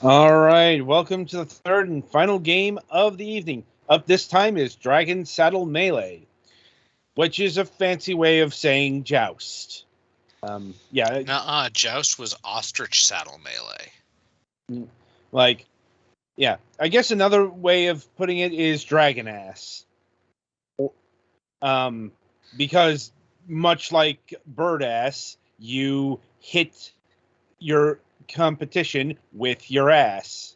All right, welcome to the third and final game of the evening. Up this time is Dragon Saddle Melee, which is a fancy way of saying joust. Yeah, Nuh-uh, Joust was Ostrich Saddle Melee. like, yeah. I guess another way of putting it is Dragon Ass. Because much like Bird Ass, you hit your competition with your ass.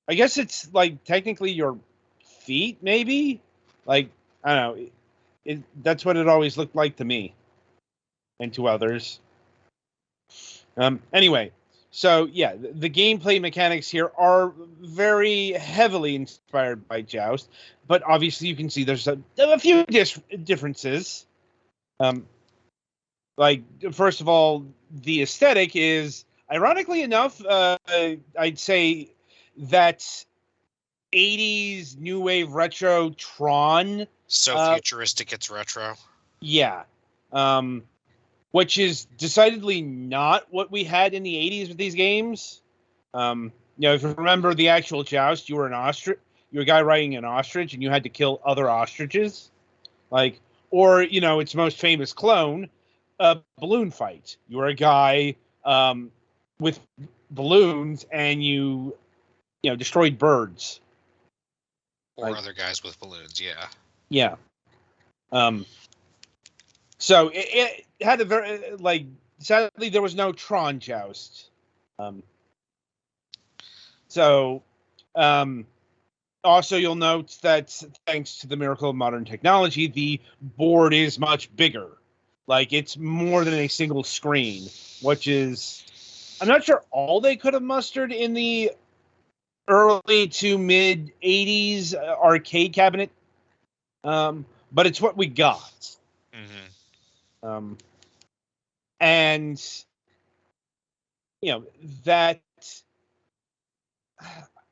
I guess it's like technically your feet, maybe. Like I don't know. That's what it always looked like to me, and to others. Anyway, so yeah, the gameplay mechanics here are very heavily inspired by Joust, but obviously you can see there's a few differences. Like first of all, the aesthetic is ironically enough, I'd say that 80s new wave retro Tron. So futuristic it's retro. Yeah. Which is decidedly not what we had in the 80s with these games. If you remember the actual Joust, you were an ostrich. You were a guy riding an ostrich, and you had to kill other ostriches. Or its most famous clone, a balloon fight. You were a guy with balloons, and you destroyed birds. Or other guys with balloons, yeah. Yeah. So it had a very sadly there was no Tron Joust. Also you'll note that thanks to the miracle of modern technology, the board is much bigger. Like it's more than a single screen, which is I'm not sure all they could have mustered in the early to mid 80s arcade cabinet. But it's what we got. Mm-hmm. And that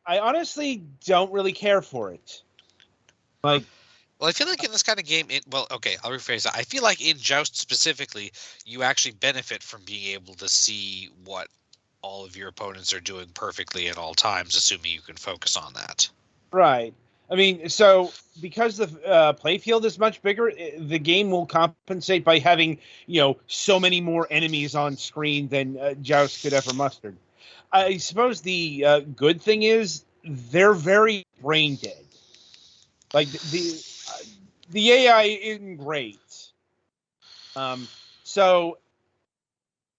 I honestly don't really care for it. Well, I feel like in this kind of game, I'll rephrase that. I feel like in Joust specifically, you actually benefit from being able to see what all of your opponents are doing perfectly at all times, assuming you can focus on that. Right. I mean, so because the playfield is much bigger, the game will compensate by having, so many more enemies on screen than Joust could ever muster. I suppose the good thing is they're very brain dead. Like the AI isn't great. So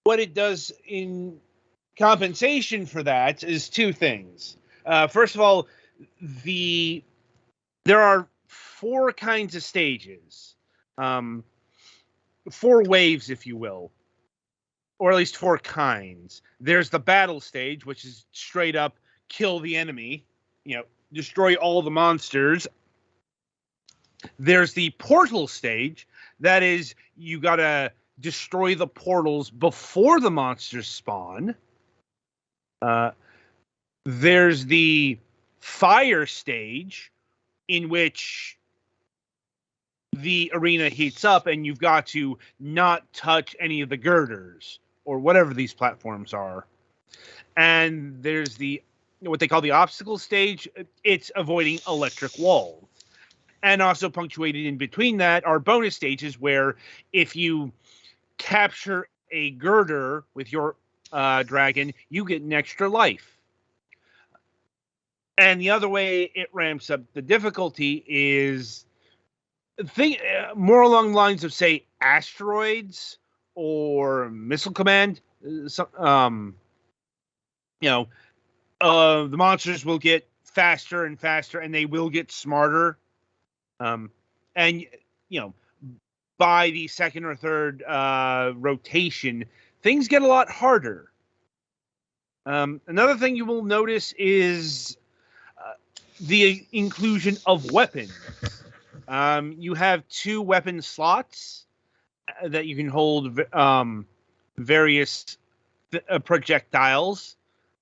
what it does in compensation for that is two things. First of all, there are four kinds of stages, 4 waves, if you will, or at least 4 kinds. There's the battle stage, which is straight up kill the enemy, destroy all the monsters. There's the portal stage, that is, you gotta destroy the portals before the monsters spawn. There's the fire stage, in which the arena heats up and you've got to not touch any of the girders or whatever these platforms are. And there's what they call the obstacle stage. It's avoiding electric walls. And also punctuated in between that are bonus stages where if you capture a girder with your dragon, you get an extra life. And the other way it ramps up the difficulty is more along the lines of, say, asteroids or missile command. The monsters will get faster and faster, and they will get smarter. And by the second or third rotation, things get a lot harder. Another thing you will notice is the inclusion of weapons. You have 2 weapon slots that you can hold various projectiles.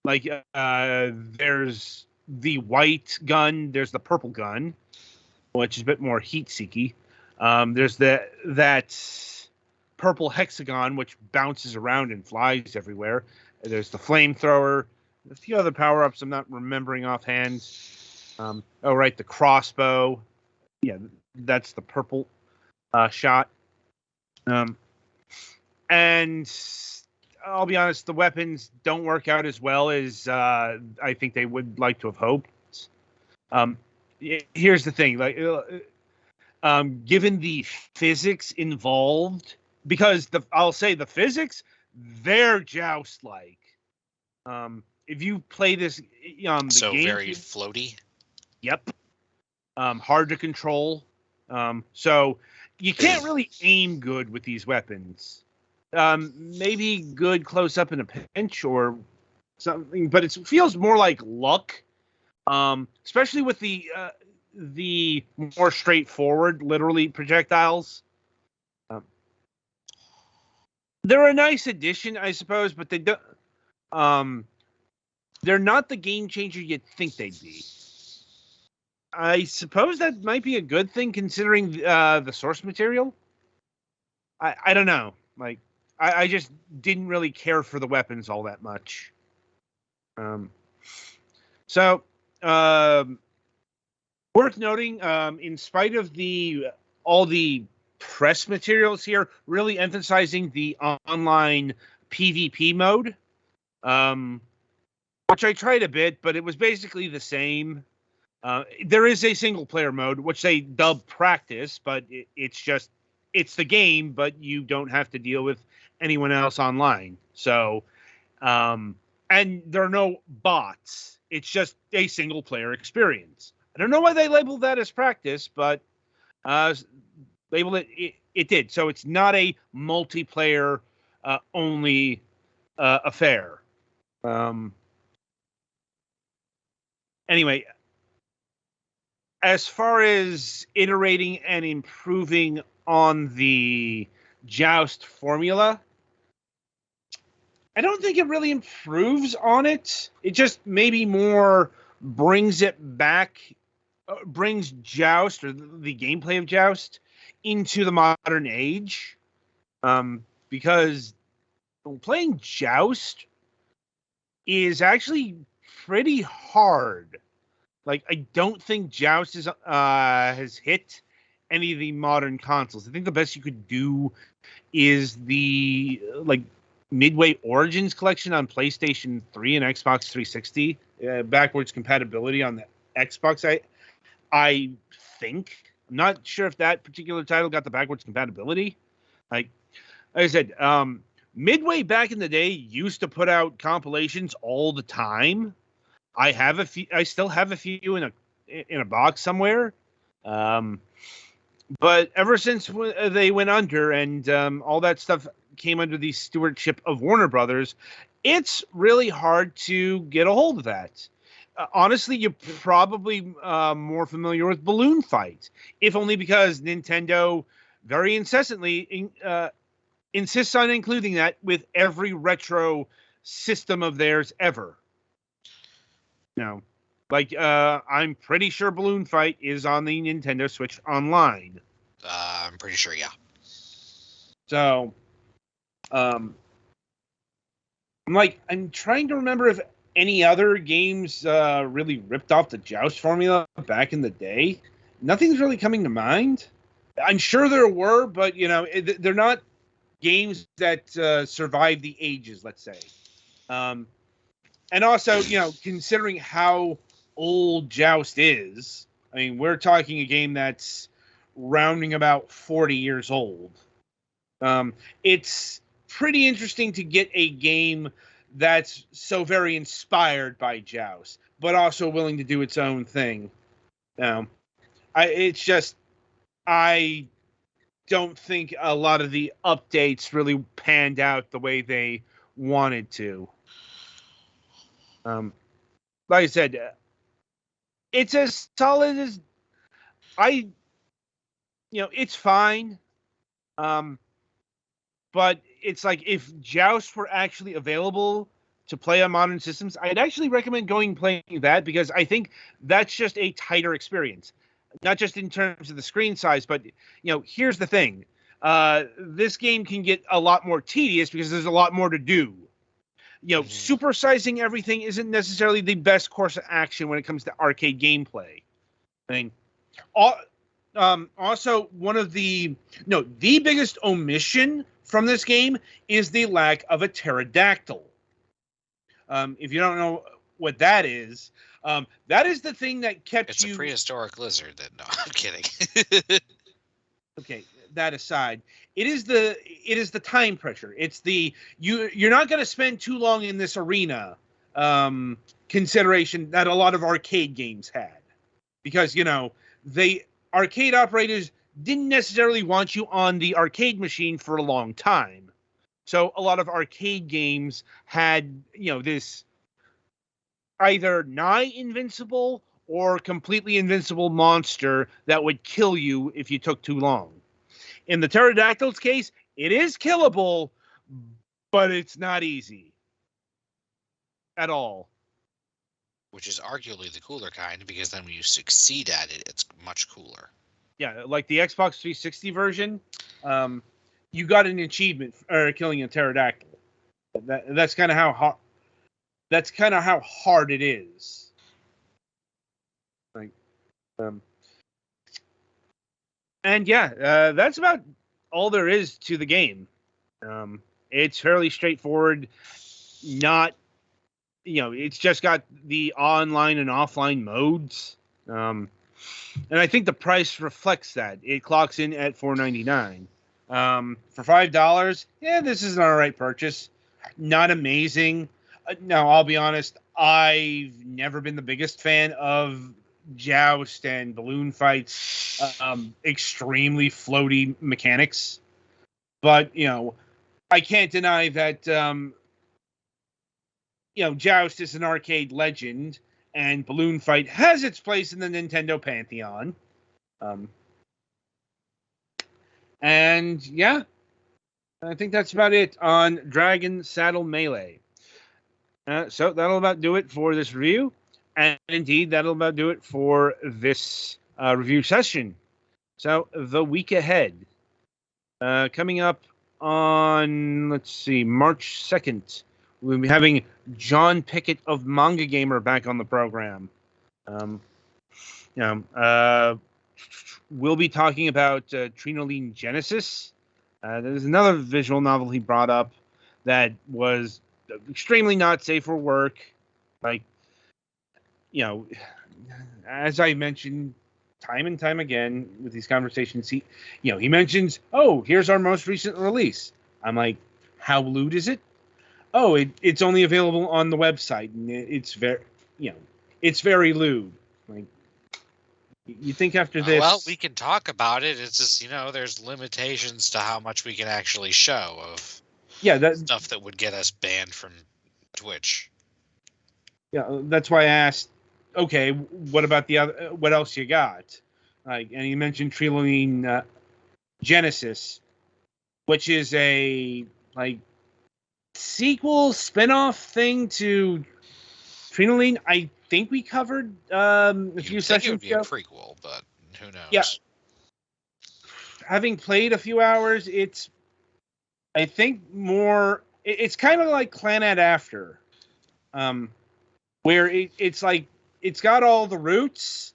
Like there's the white gun, there's the purple gun, which is a bit more heat-seeky. There's that purple hexagon, which bounces around and flies everywhere. There's the flamethrower. a few other power-ups I'm not remembering offhand. Right, the crossbow. Yeah, that's the purple shot. And I'll be honest, the weapons don't work out as well as I think they would like to have hoped. Here's the thing, given the physics involved, because I'll say the physics, they're joust-like. If you play this, the so game, very floaty. Yep. Hard to control. So you can't really aim good with these weapons. Maybe good close up in a pinch or something, but it feels more like luck. Especially with the more straightforward, literally projectiles. They're a nice addition, I suppose, but they don't. They're not the game changer you'd think they'd be. I suppose that might be a good thing considering the source material. I don't know. Like, I just didn't really care for the weapons all that much. So, worth noting, in spite of all the press materials here, really emphasizing the online PvP mode, which I tried a bit, but it was basically the same. There is a single player mode, which they dub practice, but it's the game, but you don't have to deal with anyone else online. So, and there are no bots. It's just a single player experience. I don't know why they labeled that as practice, but label it did. So it's not a multiplayer only affair. Anyway, as far as iterating and improving on the Joust formula, I don't think it really improves on it. It just maybe more brings it back, brings Joust or the gameplay of Joust into the modern age. Because playing Joust is actually pretty hard. Like, I don't think Joust has hit any of the modern consoles. I think the best you could do is the Midway Origins collection on PlayStation 3 and Xbox 360. Backwards compatibility on the Xbox, I think. I'm not sure if that particular title got the backwards compatibility. Like I said, Midway back in the day used to put out compilations all the time. I have a few. I still have a few in a box somewhere. But ever since they went under and all that stuff came under the stewardship of Warner Brothers, it's really hard to get a hold of that. Honestly, you're probably more familiar with Balloon Fight, if only because Nintendo very incessantly insists on including that with every retro system of theirs ever. No, I'm pretty sure Balloon Fight is on the Nintendo Switch Online. I'm pretty sure, yeah. So, I'm trying to remember if any other games really ripped off the Joust formula back in the day. Nothing's really coming to mind. I'm sure there were, but they're not games that survive the ages, let's say. And also, considering how old Joust is, I mean, we're talking a game that's rounding about 40 years old. It's pretty interesting to get a game that's so very inspired by Joust, but also willing to do its own thing. I don't think a lot of the updates really panned out the way they wanted to. Like I said, it's as solid as it's fine. But it's like if Joust were actually available to play on modern systems, I'd actually recommend going and playing that because I think that's just a tighter experience. Not just in terms of the screen size, but here's the thing. This game can get a lot more tedious because there's a lot more to do. supersizing everything isn't necessarily the best course of action when it comes to arcade gameplay. I mean, also one of the biggest omission from this game is the lack of a pterodactyl. If you don't know what that is the thing that kept it's you. It's a prehistoric lizard. Then no, I'm kidding. Okay, that aside, it is the time pressure. It's you're not going to spend too long in this arena consideration that a lot of arcade games had, because arcade operators didn't necessarily want you on the arcade machine for a long time. So a lot of arcade games had this either nigh invincible or completely invincible monster that would kill you if you took too long. In the pterodactyl's case, it is killable, but it's not easy at all. Which is arguably the cooler kind, because then when you succeed at it, it's much cooler. Yeah, like the Xbox 360 version, you got an achievement for killing a pterodactyl. That's kind of how hard. That's kind of how hard it is. And yeah, that's about all there is to the game. It's fairly straightforward. Not, it's just got the online and offline modes. And I think the price reflects that. It clocks in at $4.99. For $5, this is an all right purchase. Not amazing. Now, I'll be honest, I've never been the biggest fan of joust and balloon fights, extremely floaty mechanics. But, I can't deny that, joust is an arcade legend, and balloon fight has its place in the Nintendo pantheon. And yeah, I think that's about it on Dragon Saddle Melee. So that'll about do it for this review. And indeed, that'll about do it for this review session. So the week ahead, coming up on, March 2nd, we'll be having John Pickett of Manga Gamer back on the program. We'll be talking about Trinoline Genesis. There's another visual novel he brought up that was extremely not safe for work. As I mentioned time and time again with these conversations, he mentions, here's our most recent release. I'm like, how lewd is it? It's only available on the website, and it's very lewd. Like, you think after this? Well, we can talk about it. It's just, there's limitations to how much we can actually show of stuff that would get us banned from Twitch. Yeah, that's why I asked, okay, what about the other? What else you got? And he mentioned Trinoline Genesis, which is a sequel spinoff thing to Trinoline. I think we covered a few sessions ago. It would be a prequel, but who knows? Yeah. Having played a few hours, it's kind of like Clannad After, where it's got all the roots,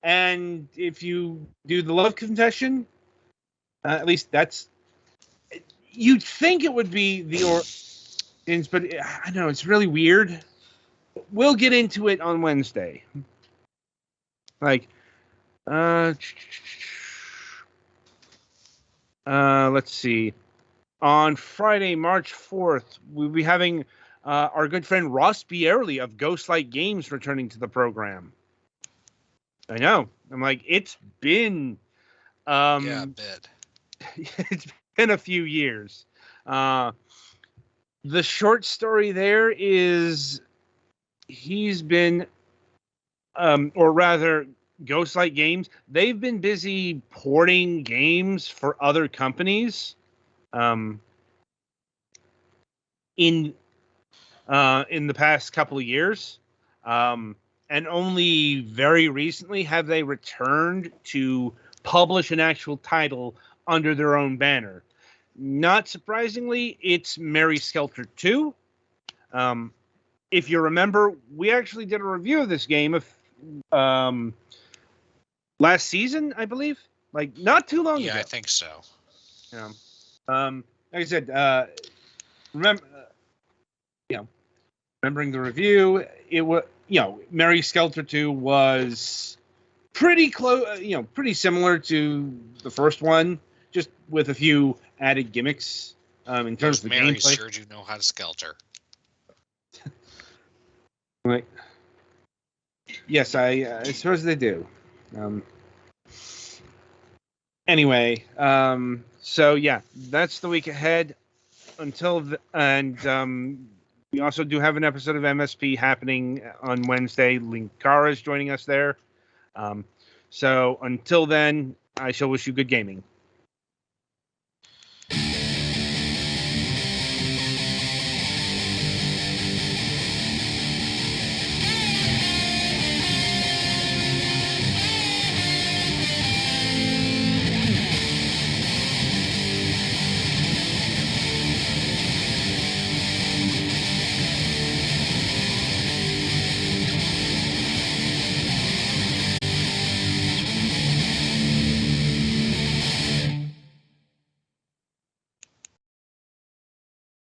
and if you do the love confession, at least you'd think it would be the origins, but I know it's really weird. We'll get into it on Wednesday. Let's see. On Friday, March 4th, we'll be having our good friend Ross Bierly of Ghostlight Games returning to the program. I know. I'm like, it's been... a bit. It's been a few years. The short story there is he's been, or rather, Ghostlight Games, they've been busy porting games for other companies. In the past couple of years, and only very recently have they returned to publish an actual title under their own banner. Not surprisingly, it's Mary Skelter 2. If you remember, we actually did a review of this game last season, I believe. Like, not too long ago. Yeah, I think so. Like I said, remembering the review, it was, Mary Skelter 2 was pretty close, pretty similar to the first one, just with a few added gimmicks in terms of the Mary gameplay. Sure do know how to skelter. Right. Yes, I suppose they do. Anyway, so yeah, that's the week ahead. We also do have an episode of MSP happening on Wednesday. Linkara is joining us there. So until then, I shall wish you good gaming.